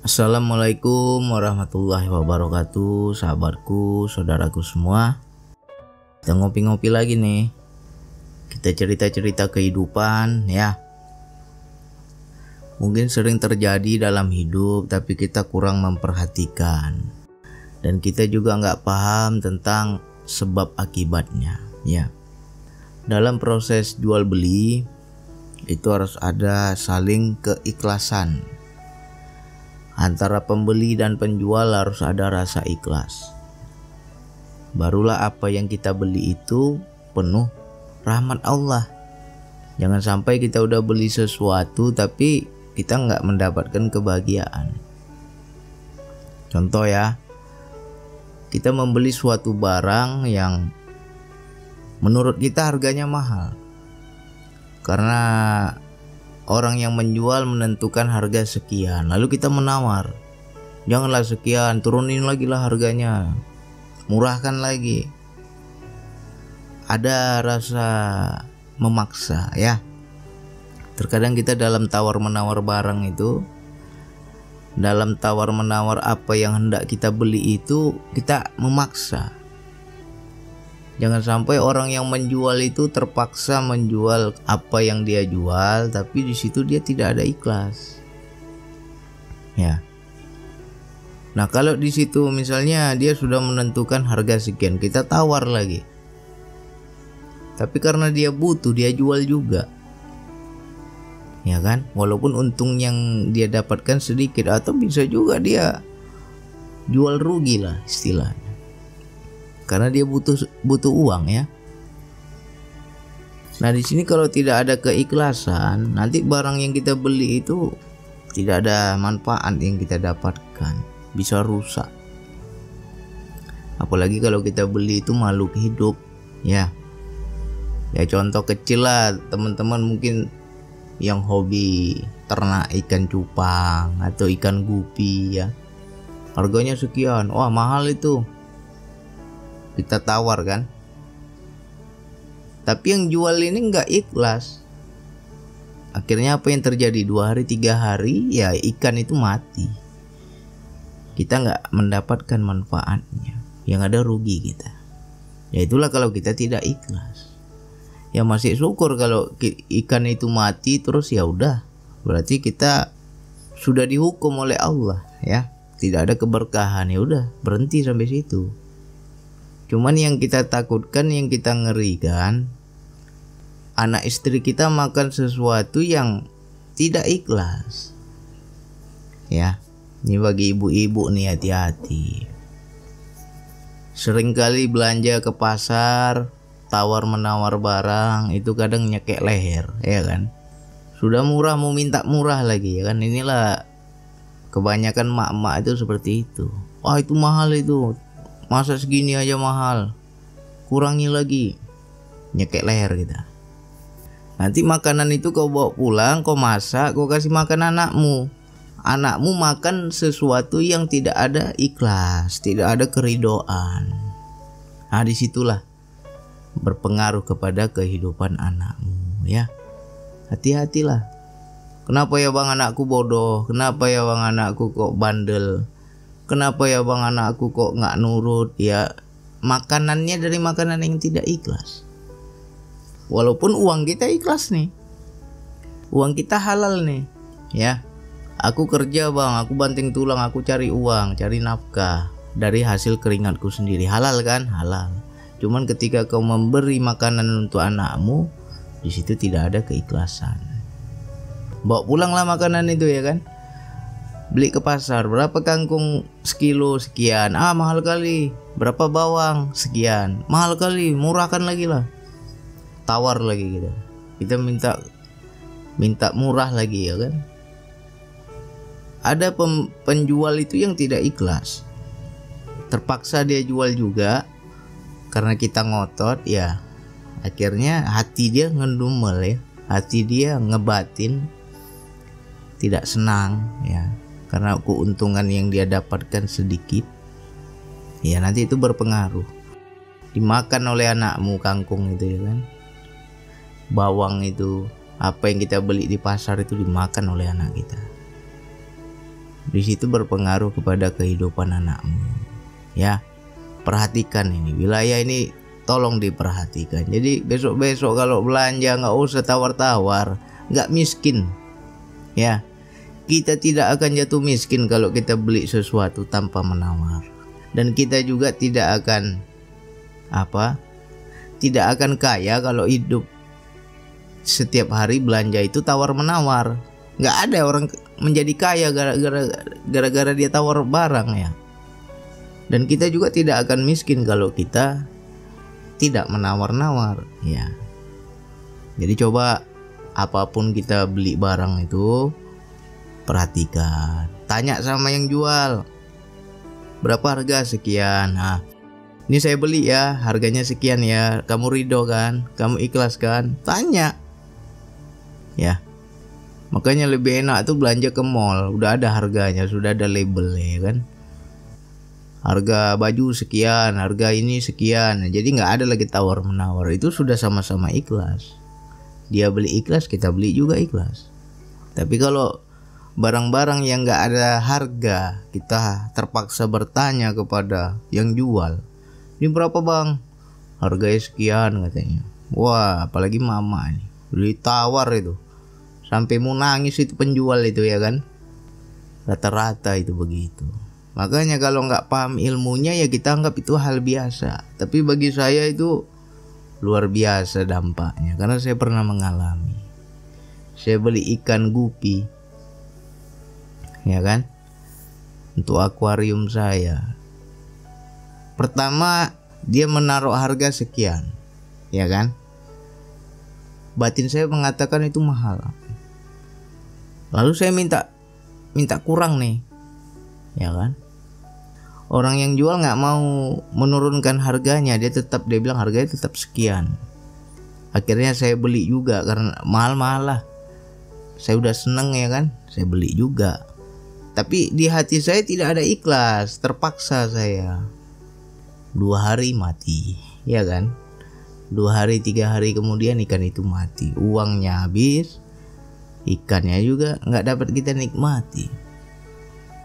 Assalamualaikum warahmatullahi wabarakatuh, sahabatku, saudaraku semua. Kita ngopi-ngopi lagi nih. Kita cerita-cerita kehidupan ya. Mungkin sering terjadi dalam hidup, tapi kita kurang memperhatikan. Dan kita juga nggak paham tentang sebab akibatnya ya. Dalam proses jual beli itu harus ada saling keikhlasan. Antara pembeli dan penjual harus ada rasa ikhlas. Barulah apa yang kita beli itu penuh rahmat Allah. Jangan sampai kita udah beli sesuatu tapi kita nggak mendapatkan kebahagiaan. Contoh ya, kita membeli suatu barang yang menurut kita harganya mahal. Karena orang yang menjual menentukan harga sekian, lalu kita menawar, janganlah sekian, turunin lagi lah harganya, murahkan lagi. Ada rasa memaksa ya. Terkadang kita dalam tawar menawar barang itu, dalam tawar menawar apa yang hendak kita beli itu, kita memaksa. Jangan sampai orang yang menjual itu terpaksa menjual apa yang dia jual, tapi di situ dia tidak ada ikhlas. Ya. Nah, kalau di situ misalnya dia sudah menentukan harga sekian, kita tawar lagi. Tapi karena dia butuh, dia jual juga. Ya kan? Walaupun untung yang dia dapatkan sedikit, atau bisa juga dia jual rugi lah istilahnya. Karena dia butuh uang ya. Nah, di sini kalau tidak ada keikhlasan, nanti barang yang kita beli itu tidak ada manfaat yang kita dapatkan, bisa rusak. Apalagi kalau kita beli itu makhluk hidup ya. Ya contoh kecil lah, teman-teman mungkin yang hobi ternak ikan cupang atau ikan gupi ya. Harganya sekian, wah mahal itu. Kita tawar kan, tapi yang jual ini nggak ikhlas. Akhirnya apa yang terjadi? 2 hari 3 hari ya ikan itu mati. Kita nggak mendapatkan manfaatnya, yang ada rugi kita. Ya itulah kalau kita tidak ikhlas. Ya masih syukur kalau ikan itu mati terus, ya udah, berarti kita sudah dihukum oleh Allah ya, tidak ada keberkahan, ya udah berhenti sampai situ. Cuman yang kita takutkan, yang kita ngerikan, anak istri kita makan sesuatu yang tidak ikhlas. Ya, ini bagi ibu-ibu nih, hati-hati. Seringkali belanja ke pasar, tawar menawar barang, itu kadang nyekek leher, ya kan? Sudah murah mau minta murah lagi, ya kan? Inilah kebanyakan mak-mak itu seperti itu. Wah, itu mahal itu. Masa segini aja mahal, kurangi lagi, nyekek leher kita. Nanti makanan itu kau bawa pulang, kau masak, kau kasih makan anakmu. Anakmu makan sesuatu yang tidak ada ikhlas, tidak ada keridoan. Nah, disitulah berpengaruh kepada kehidupan anakmu ya. Hati-hatilah. Kenapa ya bang anakku bodoh? Kenapa ya bang anakku kok bandel? Kenapa ya bang anakku kok nggak nurut? Ya makanannya dari makanan yang tidak ikhlas. Walaupun uang kita ikhlas nih, uang kita halal nih ya. Aku kerja bang, aku banting tulang, aku cari uang, cari nafkah dari hasil keringatku sendiri, halal kan? Halal. Cuman ketika kau memberi makanan untuk anakmu, di situ tidak ada keikhlasan. Bawa pulanglah makanan itu ya kan. Beli ke pasar, berapa kangkung sekilo sekian, mahal kali. Berapa bawang sekian, mahal kali, murahkan lagi lah. Tawar lagi kita minta murah lagi ya kan. Ada penjual itu yang tidak ikhlas, terpaksa dia jual juga karena kita ngotot ya. Akhirnya hati dia ngedumel ya, hati dia ngebatin, tidak senang ya. Karena keuntungan yang dia dapatkan sedikit, ya nanti itu berpengaruh. Dimakan oleh anakmu kangkung itu ya kan. Bawang itu, apa yang kita beli di pasar itu dimakan oleh anak kita. Di situ berpengaruh kepada kehidupan anakmu. Ya, perhatikan ini wilayah ini, tolong diperhatikan. Jadi besok-besok kalau belanja nggak usah tawar-tawar, nggak miskin. Ya, kita tidak akan jatuh miskin kalau kita beli sesuatu tanpa menawar. Dan kita juga tidak akan tidak akan kaya kalau hidup setiap hari belanja itu tawar menawar. Nggak ada orang menjadi kaya gara-gara dia tawar barang ya. Dan kita juga tidak akan miskin kalau kita tidak menawar-nawar ya. Jadi coba apapun kita beli barang itu perhatikan, tanya sama yang jual, berapa harga sekian. Nah, ini saya beli ya, harganya sekian ya, kamu ridho kan, kamu ikhlas kan? Tanya ya. Makanya lebih enak tuh belanja ke mall, udah ada harganya, sudah ada labelnya kan. Harga baju sekian, harga ini sekian. Jadi nggak ada lagi tawar menawar, itu sudah sama-sama ikhlas. Dia beli ikhlas, kita beli juga ikhlas. Tapi kalau barang-barang yang nggak ada harga, kita terpaksa bertanya kepada yang jual, ini berapa bang? Harganya sekian katanya. Wah, apalagi mama nih, beli tawar itu, sampai mau nangis itu penjual itu ya kan. Rata-rata itu begitu. Makanya kalau nggak paham ilmunya ya kita anggap itu hal biasa. Tapi bagi saya itu luar biasa dampaknya, karena saya pernah mengalami. Saya beli ikan gupi, ya kan, untuk akuarium saya. Pertama dia menaruh harga sekian, ya kan. Batin saya mengatakan itu mahal. Lalu saya minta kurang nih, ya kan. Orang yang jual nggak mau menurunkan harganya, dia bilang harganya tetap sekian. Akhirnya saya beli juga karena mahal-mahal lah. Saya udah seneng ya kan, saya beli juga. Tapi di hati saya tidak ada ikhlas, terpaksa saya. 2 hari mati, ya kan. 2 hari 3 hari kemudian ikan itu mati, uangnya habis, ikannya juga nggak dapat kita nikmati.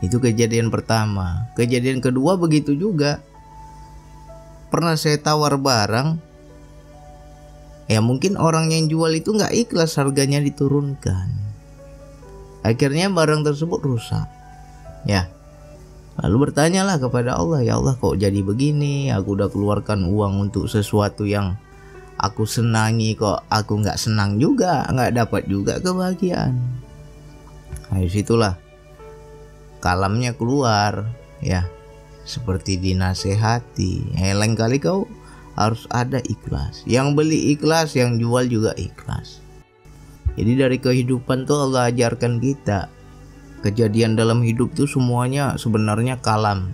Itu kejadian pertama. Kejadian kedua begitu juga. Pernah saya tawar barang, ya mungkin orang yang jual itu nggak ikhlas harganya diturunkan. Akhirnya barang tersebut rusak. Ya. Lalu bertanyalah kepada Allah, ya Allah kok jadi begini? Aku udah keluarkan uang untuk sesuatu yang aku senangi, kok aku nggak senang juga, nggak dapat juga kebahagiaan. Nah, disitulah kalamnya keluar ya, seperti dinasehati. Lain kali kau harus ada ikhlas. Yang beli ikhlas, yang jual juga ikhlas. Jadi dari kehidupan tuh Allah ajarkan kita, kejadian dalam hidup tuh semuanya sebenarnya kalam,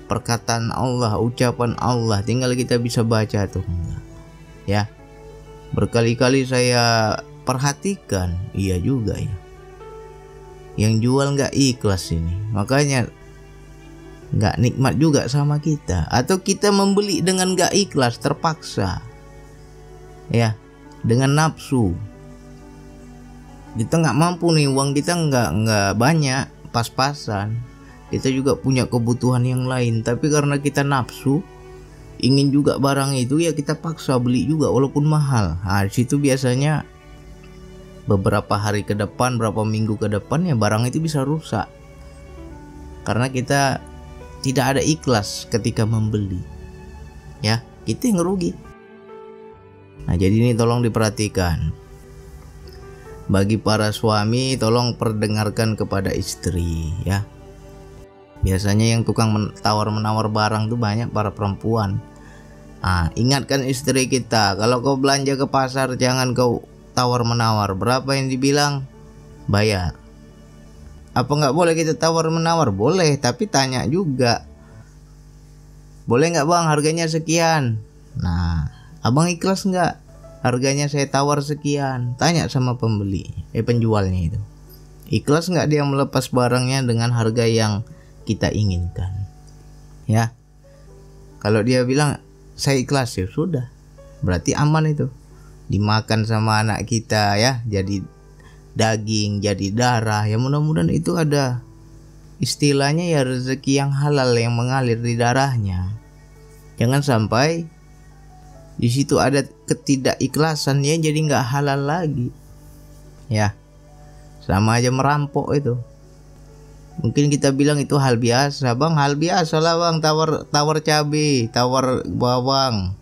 perkataan Allah, ucapan Allah, tinggal kita bisa baca atau enggak ya. Berkali-kali saya perhatikan, iya juga ya, yang jual nggak ikhlas ini, makanya nggak nikmat juga sama kita. Atau kita membeli dengan nggak ikhlas, terpaksa ya, dengan nafsu. Kita nggak mampu nih, uang kita nggak banyak, pas-pasan. Kita juga punya kebutuhan yang lain, tapi karena kita nafsu ingin juga barang itu, ya kita paksa beli juga walaupun mahal. Nah, di situ biasanya beberapa hari ke depan, berapa minggu ke depan ya barang itu bisa rusak, karena kita tidak ada ikhlas ketika membeli ya, kita yang rugi. Nah, jadi ini tolong diperhatikan. Bagi para suami, tolong perdengarkan kepada istri ya. Biasanya yang tukang tawar-menawar barang tuh banyak para perempuan. Nah, ingatkan istri kita, kalau kau belanja ke pasar jangan kau tawar-menawar. Berapa yang dibilang, bayar. Apa nggak boleh kita tawar-menawar? Boleh, tapi tanya juga. Boleh nggak bang, harganya sekian. Nah, abang ikhlas nggak? Harganya saya tawar sekian. Tanya sama penjualnya itu. Ikhlas nggak dia melepas barangnya dengan harga yang kita inginkan? Ya. Kalau dia bilang saya ikhlas, ya sudah, berarti aman itu. Dimakan sama anak kita ya, jadi daging, jadi darah ya, mudah-mudahan itu ada istilahnya ya rezeki yang halal yang mengalir di darahnya. Jangan sampai di situ ada ketidakikhlasan ya, jadi nggak halal lagi. Ya, sama aja merampok itu. Mungkin kita bilang itu hal biasa, bang. Hal biasa lah bang, tawar cabai, tawar bawang,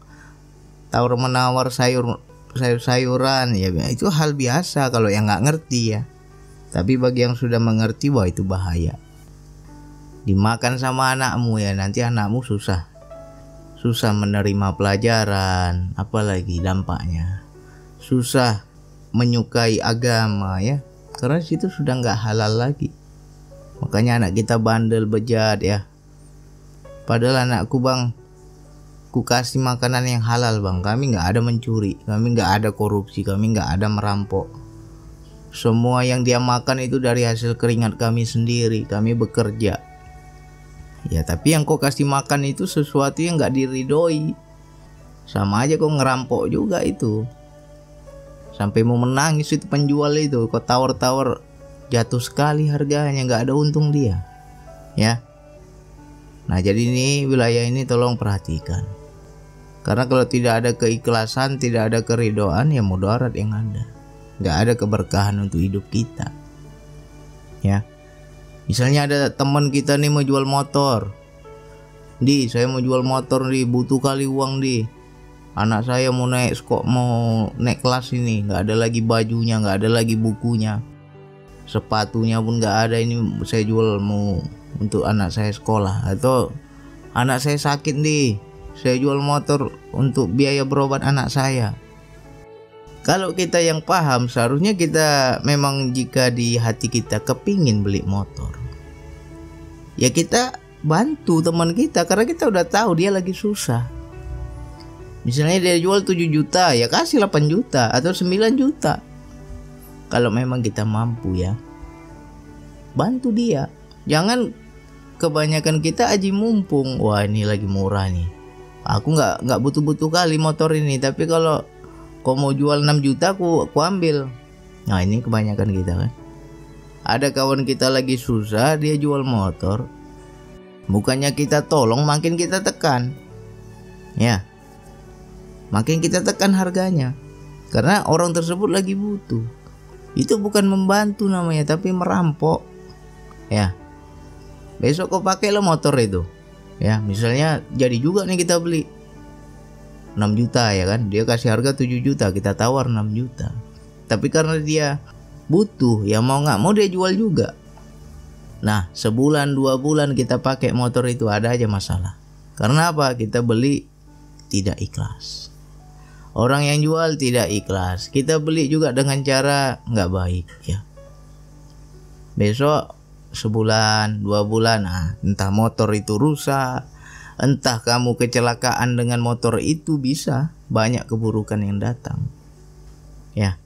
tawar menawar sayuran, ya itu hal biasa kalau yang nggak ngerti ya. Tapi bagi yang sudah mengerti, wah itu bahaya. Dimakan sama anakmu ya, nanti anakmu susah menerima pelajaran, apalagi dampaknya susah menyukai agama ya, karena situ sudah nggak halal lagi. Makanya anak kita bandel, bejat ya. Padahal anakku bang, ku kasih makanan yang halal bang. Kami nggak ada mencuri, kami nggak ada korupsi, kami nggak ada merampok. Semua yang dia makan itu dari hasil keringat kami sendiri, kami bekerja. Ya tapi yang kau kasih makan itu sesuatu yang nggak diridhoi, sama aja kau ngerampok juga itu. Sampai mau menangis itu penjual itu, kau tawar-tawar jatuh sekali harganya, nggak ada untung dia ya. Nah jadi ini wilayah ini tolong perhatikan, karena kalau tidak ada keikhlasan, tidak ada keridhaan, ya mudarat yang ada, nggak ada keberkahan untuk hidup kita ya. Misalnya ada teman kita nih mau jual motor, di saya mau jual motor nih, butuh kali uang di, anak saya mau naik kelas ini, nggak ada lagi bajunya, nggak ada lagi bukunya, sepatunya pun nggak ada, ini saya jual mau untuk anak saya sekolah, atau anak saya sakit nih, saya jual motor untuk biaya berobat anak saya. Kalau kita yang paham, seharusnya kita memang jika di hati kita kepingin beli motor, ya kita bantu teman kita, karena kita udah tahu dia lagi susah. Misalnya dia jual 7 juta, ya kasih 8 juta atau 9 juta. Kalau memang kita mampu ya, bantu dia. Jangan kebanyakan kita aji mumpung, wah ini lagi murah nih, aku nggak butuh-butuh kali motor ini, tapi kalau kau mau jual 6 juta aku ambil. Nah ini kebanyakan kita kan. Ada kawan kita lagi susah, dia jual motor, bukannya kita tolong, makin kita tekan ya, makin kita tekan harganya, karena orang tersebut lagi butuh. Itu bukan membantu namanya, tapi merampok ya. Besok kau pakai lo motor itu ya, misalnya jadi juga nih kita beli 6 juta ya kan, dia kasih harga 7 juta, kita tawar 6 juta. Tapi karena dia butuh, ya mau nggak mau dia jual juga. Nah sebulan 2 bulan kita pakai motor itu, ada aja masalah. Karena apa? Kita beli tidak ikhlas, orang yang jual tidak ikhlas, kita beli juga dengan cara nggak baik ya. Besok sebulan 2 bulan, nah entah motor itu rusak, entah kamu kecelakaan dengan motor itu, bisa banyak keburukan yang datang ya.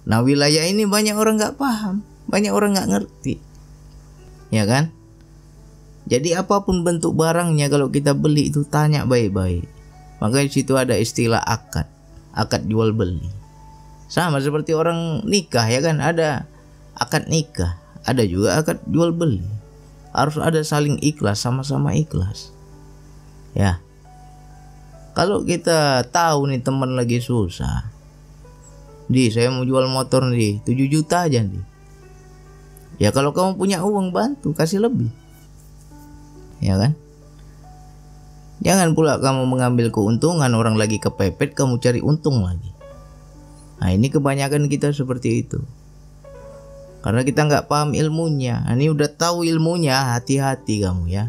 Nah wilayah ini banyak orang nggak paham, banyak orang nggak ngerti ya kan. Jadi apapun bentuk barangnya, kalau kita beli itu tanya baik-baik. Makanya di situ ada istilah akad jual beli. Sama seperti orang nikah ya kan, ada akad nikah, ada juga akad jual beli. Harus ada saling ikhlas, sama-sama ikhlas ya. Kalau kita tahu nih teman lagi susah, di saya mau jual motor nih 7 juta aja nih, ya kalau kamu punya uang bantu, kasih lebih ya kan. Jangan pula kamu mengambil keuntungan, orang lagi kepepet kamu cari untung lagi. Nah ini kebanyakan kita seperti itu, karena kita nggak paham ilmunya. Nah, ini udah tahu ilmunya, hati-hati kamu ya.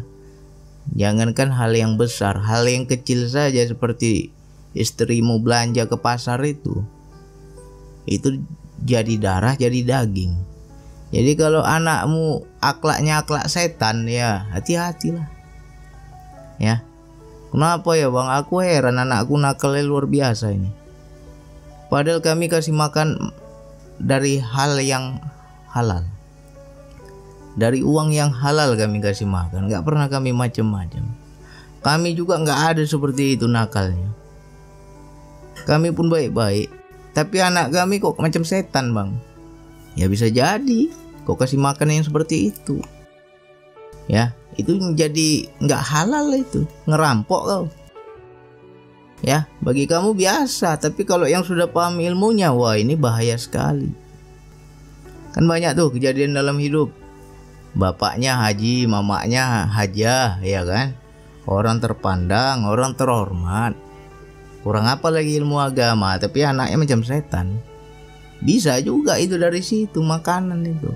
Jangankan hal yang besar, hal yang kecil saja seperti istrimu belanja ke pasar itu jadi darah, jadi daging. Jadi kalau anakmu akhlaknya akhlak setan, ya hati-hatilah ya. Kenapa ya bang, aku heran anakku nakalnya luar biasa ini. Padahal kami kasih makan dari hal yang halal, dari uang yang halal kami kasih makan, nggak pernah kami macam-macam. Kami juga nggak ada seperti itu nakalnya. Kami pun baik-baik, tapi anak kami kok macam setan bang. Ya bisa jadi kok kasih makan yang seperti itu. Ya, itu menjadi nggak halal, itu ngerampok kau. Ya, bagi kamu biasa, tapi kalau yang sudah paham ilmunya, wah ini bahaya sekali. Kan banyak tuh kejadian dalam hidup. Bapaknya haji, mamanya hajah, ya kan? Orang terpandang, orang terhormat. Kurang apa lagi ilmu agama, tapi anaknya macam setan. Bisa juga itu dari situ makanan itu.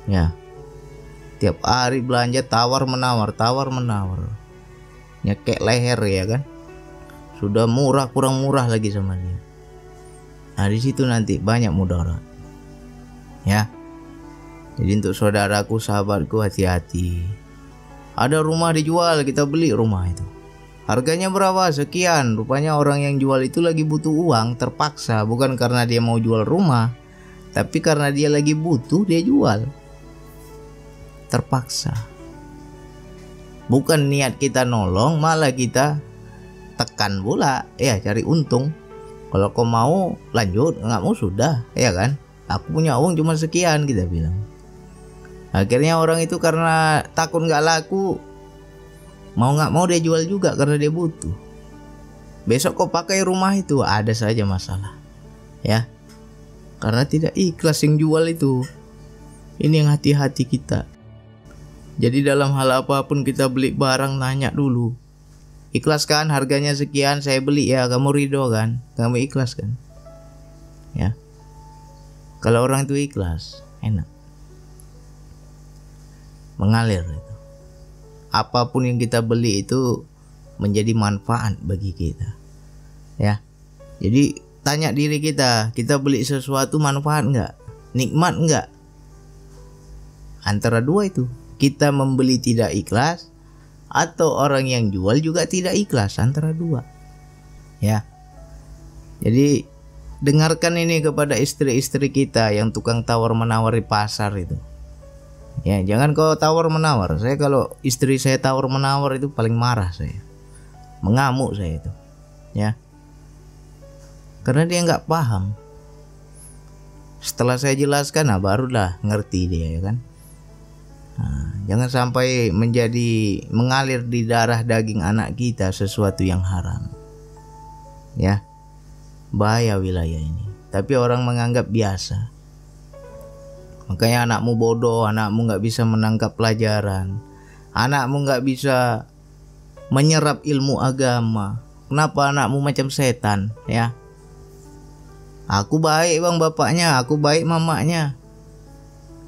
Ya. Tiap hari belanja tawar menawar, nyekek leher, ya kan? Sudah murah kurang murah lagi sama dia. Nah di situ nanti banyak mudarat. Ya. Jadi untuk saudaraku, sahabatku, hati-hati. Ada rumah dijual, kita beli rumah itu. Harganya berapa? Sekian. Rupanya orang yang jual itu lagi butuh uang, terpaksa, bukan karena dia mau jual rumah, tapi karena dia lagi butuh, dia jual. Terpaksa. Bukan niat kita nolong, malah kita tekan pula, ya cari untung. Kalau kau mau lanjut, nggak mau sudah, ya kan? Aku punya uang cuma sekian, kita bilang. Akhirnya orang itu karena takut nggak laku, mau nggak mau dia jual juga karena dia butuh. Besok kau pakai rumah itu, ada saja masalah, ya. Karena tidak ikhlas yang jual itu. Ini yang hati-hati kita. Jadi dalam hal apapun kita beli barang, nanya dulu. Ikhlas kan harganya sekian, saya beli ya, kamu ridho kan? Kamu ikhlas kan? Ya. Kalau orang itu ikhlas, enak. Mengalir itu. Apapun yang kita beli itu menjadi manfaat bagi kita. Ya. Jadi tanya diri kita beli sesuatu manfaat enggak? Nikmat enggak? Antara dua itu. Kita membeli tidak ikhlas, atau orang yang jual juga tidak ikhlas, antara dua. Ya. Jadi dengarkan ini kepada istri-istri kita yang tukang tawar menawar di pasar itu. Ya, jangan kau tawar menawar. Saya kalau istri saya tawar menawar itu paling marah saya. Mengamuk saya itu. Ya. Karena dia nggak paham. Setelah saya jelaskan, nah barulah ngerti dia, ya kan. Nah, jangan sampai mengalir di darah daging anak kita sesuatu yang haram. Ya. Bahaya wilayah ini. Tapi orang menganggap biasa. Makanya anakmu bodoh, anakmu nggak bisa menangkap pelajaran, anakmu nggak bisa menyerap ilmu agama. Kenapa anakmu macam setan, ya? Aku baik bang bapaknya, aku baik mamanya.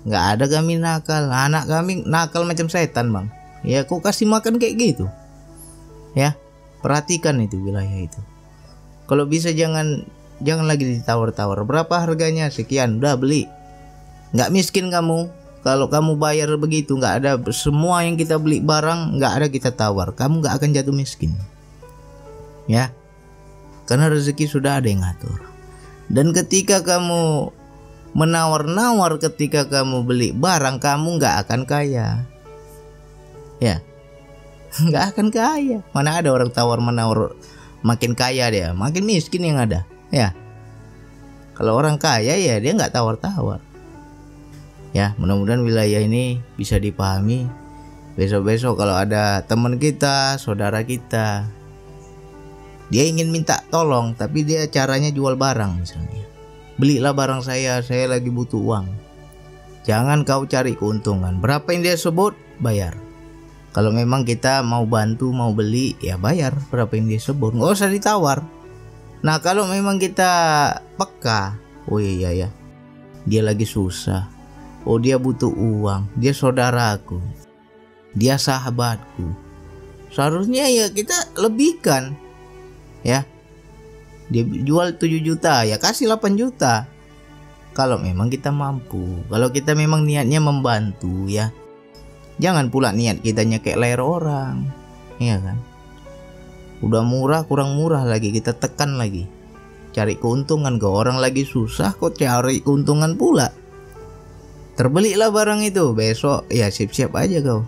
Nggak ada kami nakal, anak kami nakal macam setan bang. Ya kok kasih makan kayak gitu, ya? Perhatikan itu wilayah itu. Kalau bisa jangan lagi ditawar-tawar. Berapa harganya? Sekian, udah beli. Nggak miskin kamu. Kalau kamu bayar begitu, nggak ada, semua yang kita beli barang nggak ada kita tawar, kamu nggak akan jatuh miskin. Ya, karena rezeki sudah ada yang ngatur. Dan ketika kamu menawar-nawar, ketika kamu beli barang, kamu nggak akan kaya. Ya, nggak akan kaya. Mana ada orang tawar menawar makin kaya dia, makin miskin yang ada. Ya, kalau orang kaya ya dia nggak tawar-tawar. Ya, mudah-mudahan wilayah ini bisa dipahami. Besok-besok kalau ada teman kita, saudara kita, dia ingin minta tolong, tapi dia caranya jual barang misalnya. Belilah barang saya lagi butuh uang. Jangan kau cari keuntungan. Berapa yang dia sebut, bayar. Kalau memang kita mau bantu, mau beli, ya bayar berapa yang dia sebut. Nggak usah ditawar. Nah, kalau memang kita peka, oh iya ya, dia lagi susah. Oh dia butuh uang, dia saudaraku, dia sahabatku. Seharusnya ya kita lebihkan. Ya. Dia jual 7 juta, ya kasih 8 juta. Kalau memang kita mampu, kalau kita memang niatnya membantu, ya. Jangan pula niat kita nyekek leher orang. Iya kan? Udah murah kurang murah lagi kita tekan lagi. Cari keuntungan ke orang lagi susah kok cari keuntungan pula. Terbelilah barang itu, besok ya siap-siap aja kau.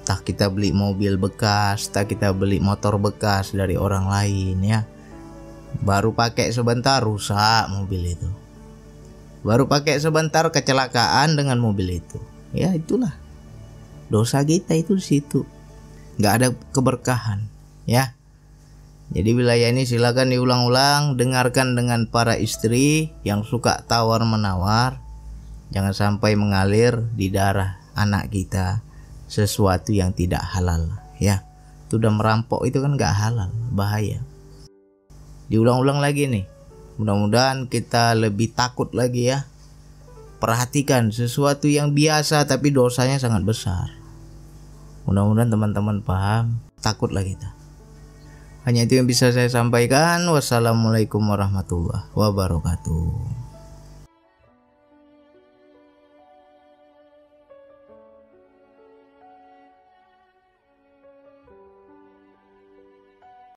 Tak kita beli mobil bekas, tak kita beli motor bekas dari orang lain, ya. Baru pakai sebentar rusak mobil itu. Baru pakai sebentar kecelakaan dengan mobil itu. Ya itulah. dosa kita itu di situ, nggak ada keberkahan ya. Jadi wilayah ini silakan diulang-ulang, dengarkan dengan para istri yang suka tawar menawar, jangan sampai mengalir di darah anak kita sesuatu yang tidak halal ya. Itu udah merampok, itu kan nggak halal, bahaya. Diulang-ulang lagi nih, mudah-mudahan kita lebih takut lagi ya. Perhatikan sesuatu yang biasa tapi dosanya sangat besar. Mudah-mudahan teman-teman paham, takutlah kita. Hanya itu yang bisa saya sampaikan. Wassalamualaikum warahmatullahi wabarakatuh.